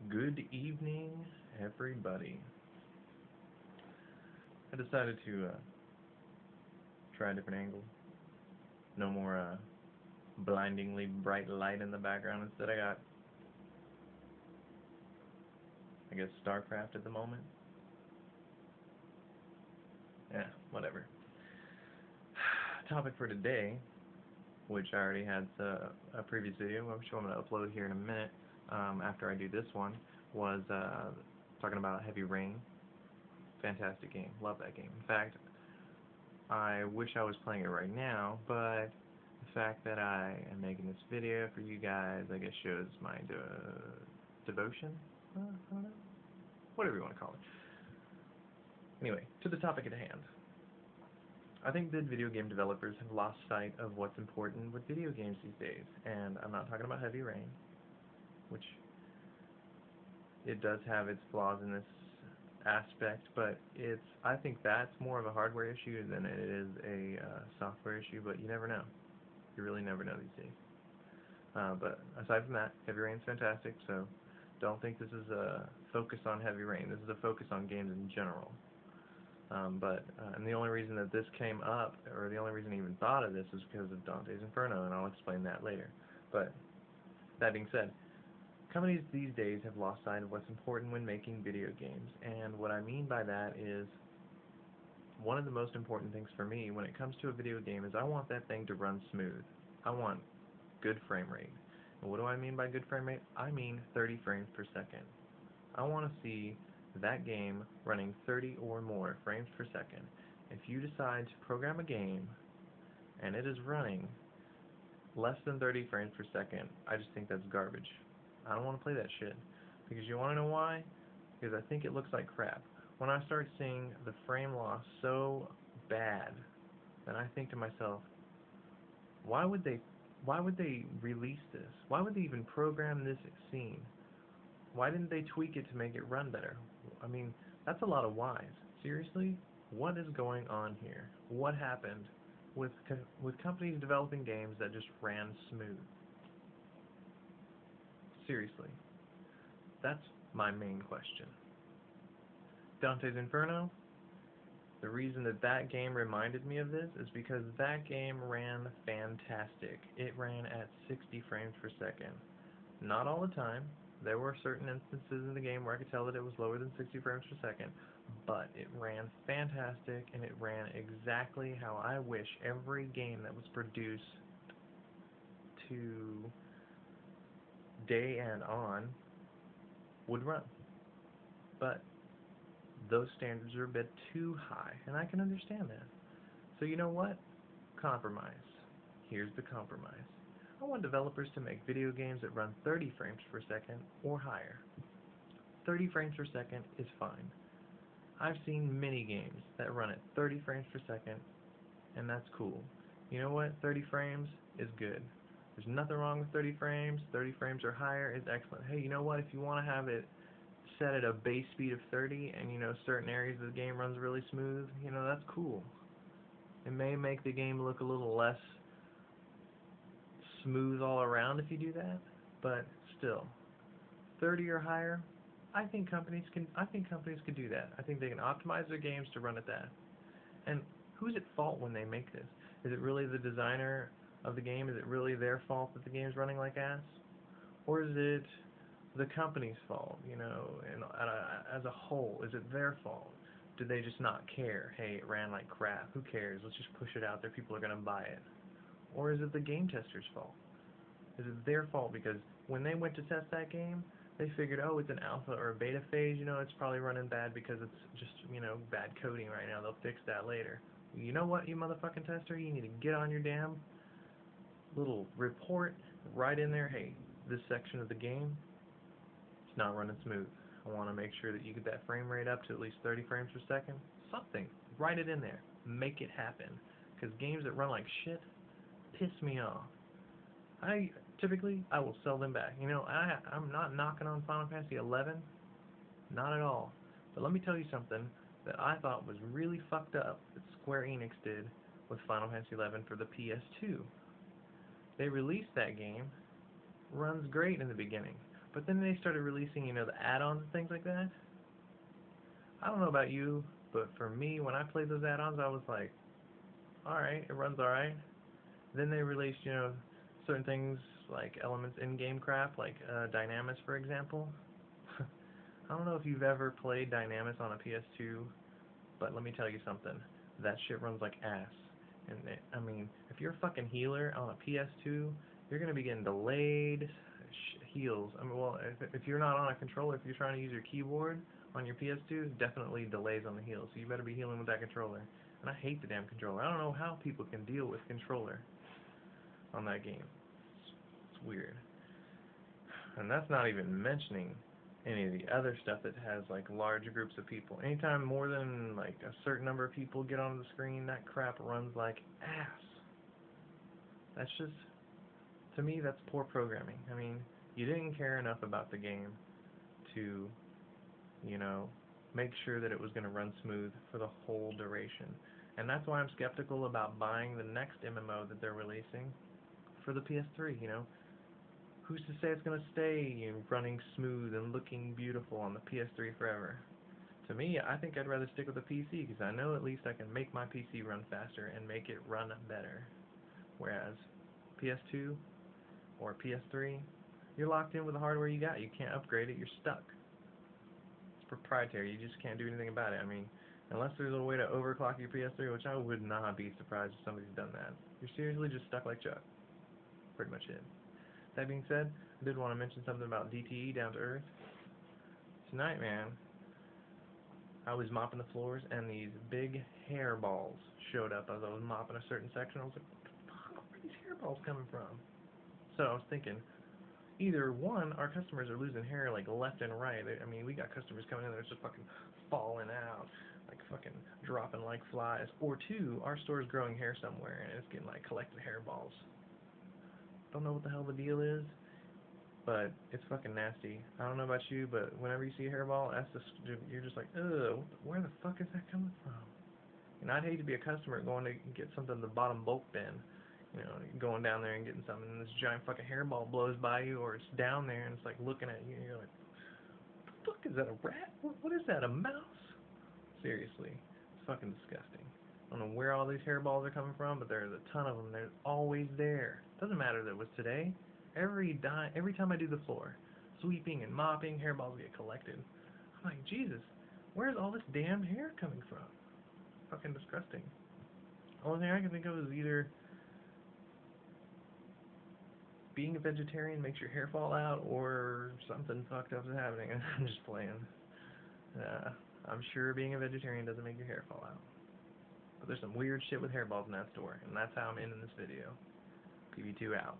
Good evening, everybody. I decided to try a different angle. No more blindingly bright light in the background. Instead, I got, I guess, StarCraft at the moment. Yeah, whatever. Topic for today, which I already had a previous video, which I'm going to upload here in a minute after I do this one, was talking about Heavy Rain. Fantastic game. Love that game. In fact, I wish I was playing it right now, but the fact that I am making this video for you guys, I guess, shows my devotion? I don't know. Whatever you want to call it. Anyway, to the topic at hand. I think that video game developers have lost sight of what's important with video games these days, and I'm not talking about Heavy Rain, which it does have its flaws in this aspect, but I think that's more of a hardware issue than it is a software issue, but you never know. You really never know these days. But aside from that, Heavy Rain's fantastic, so don't think this is a focus on Heavy Rain. This is a focus on games in general. And the only reason that this came up, or the only reason I even thought of this, is because of Dante's Inferno, and I'll explain that later. But that being said, companies these days have lost sight of what's important when making video games, and what I mean by that is one of the most important things for me when it comes to a video game is I want that thing to run smooth. I want good frame rate. And what do I mean by good frame rate? I mean 30 frames per second. I want to see that game running 30 or more frames per second. If you decide to program a game and it is running less than 30 frames per second, I just think that's garbage. I don't want to play that shit. Because you want to know why? Because I think it looks like crap. When I start seeing the frame loss so bad, then I think to myself, why would they release this? Why would they even program this scene? Why didn't they tweak it to make it run better? I mean, that's a lot of whys. Seriously? What is going on here? What happened with companies developing games that just ran smooth? Seriously. That's my main question. Dante's Inferno, the reason that game reminded me of this is because that game ran fantastic. It ran at 60 frames per second. Not all the time. There were certain instances in the game where I could tell that it was lower than 60 frames per second, but it ran fantastic, and it ran exactly how I wish every game that was produced to day and on would run. But those standards are a bit too high, and I can understand that. So you know what? Compromise. Here's the compromise. I want developers to make video games that run 30 frames per second or higher. 30 frames per second is fine. I've seen many games that run at 30 frames per second, and that's cool. You know what? 30 frames is good. There's nothing wrong with 30 frames. 30 frames or higher is excellent. Hey, you know what? If you want to have it set at a base speed of 30 and, certain areas of the game runs really smooth, that's cool. It may make the game look a little less smooth all around if you do that, but still, 30 or higher, I think companies could do that. I think they can optimize their games to run at that. And who's at fault when they make this? Is it really the designer of the game? Is it really their fault that the game's running like ass? Or is it the company's fault, and as a whole? Is it their fault? Did they just not care? Hey, it ran like crap. Who cares? Let's just push it out there. People are going to buy it. Or is it the game tester's fault? Is it their fault because when they went to test that game, they figured, oh, it's an alpha or a beta phase, it's probably running bad because it's just, bad coding right now. They'll fix that later. You know what, you motherfucking tester? You need to get on your damn little report right in there. Hey, this section of the game, it's not running smooth. I want to make sure that you get that frame rate up to at least 30 frames per second. Something. Write it in there. Make it happen. Because games that run like shit piss me off. Typically I will sell them back. I'm not knocking on Final Fantasy 11, not at all. But let me tell you something that I thought was really fucked up that Square Enix did with Final Fantasy 11 for the PS2. They released that game, runs great in the beginning, But then they started releasing, you know, the add-ons and things like that. I don't know about you, but for me, when I played those add-ons, I was like, alright, it runs alright. Then they released, you know, certain things like elements in game craft, like Dynamis, for example. I don't know if you've ever played Dynamis on a PS2, but let me tell you something. That shit runs like ass. And I mean, if you're a fucking healer on a PS2, you're gonna be getting delayed heals. I mean, well, if you're not on a controller, if you're trying to use your keyboard on your PS2, definitely delays on the heals. So you better be healing with that controller. And I hate the damn controller. I don't know how people can deal with controller on that game. It's weird. And that's not even mentioning any of the other stuff that has like large groups of people. Anytime more than like a certain number of people get on the screen, that crap runs like ass. That's just, to me, that's poor programming. I mean, you didn't care enough about the game to, you know, make sure that it was going to run smooth for the whole duration. And that's why I'm skeptical about buying the next MMO that they're releasing for the PS3, you know. Who's to say it's going to stay, you know, running smooth and looking beautiful on the PS3 forever? To me, I think I'd rather stick with the PC because I know at least I can make my PC run faster and make it run better. Whereas PS2 or PS3, you're locked in with the hardware you got. You can't upgrade it. You're stuck. It's proprietary. You just can't do anything about it. I mean, unless there's a way to overclock your PS3, which I would not be surprised if somebody's done that. You're seriously just stuck like Chuck. Pretty much it. That being said, I did want to mention something about DTE, Down to Earth. Tonight, man, I was mopping the floors, and these big hairballs showed up as I was mopping a certain section. I was like, what the fuck, where are these hairballs coming from? So I was thinking, either one, our customers are losing hair like left and right. I mean, we got customers coming in there just fucking falling out, like fucking dropping like flies. Or two, our store's growing hair somewhere, and it's getting like collected hairballs. Don't know what the hell the deal is, but it's fucking nasty. I don't know about you, but whenever you see a hairball, you're just like, ugh, where the fuck is that coming from? And I'd hate to be a customer going to get something in the bottom bulk bin, you know, going down there and getting something, and this giant fucking hairball blows by you, or it's down there and it's like looking at you, and you're like, what the fuck is that, a rat? What is that, a mouse? Seriously, it's fucking disgusting. I don't know where all these hairballs are coming from, but there's a ton of them. They're always there. Doesn't matter that it was today. Every time I do the floor, sweeping and mopping, hairballs get collected. I'm like, Jesus, where's all this damn hair coming from? Fucking disgusting. The only thing I can think of is either being a vegetarian makes your hair fall out, or something fucked up is happening. I'm just playing. I'm sure being a vegetarian doesn't make your hair fall out. But there's some weird shit with hairballs in that store, and that's how I'm ending this video. PB2 out.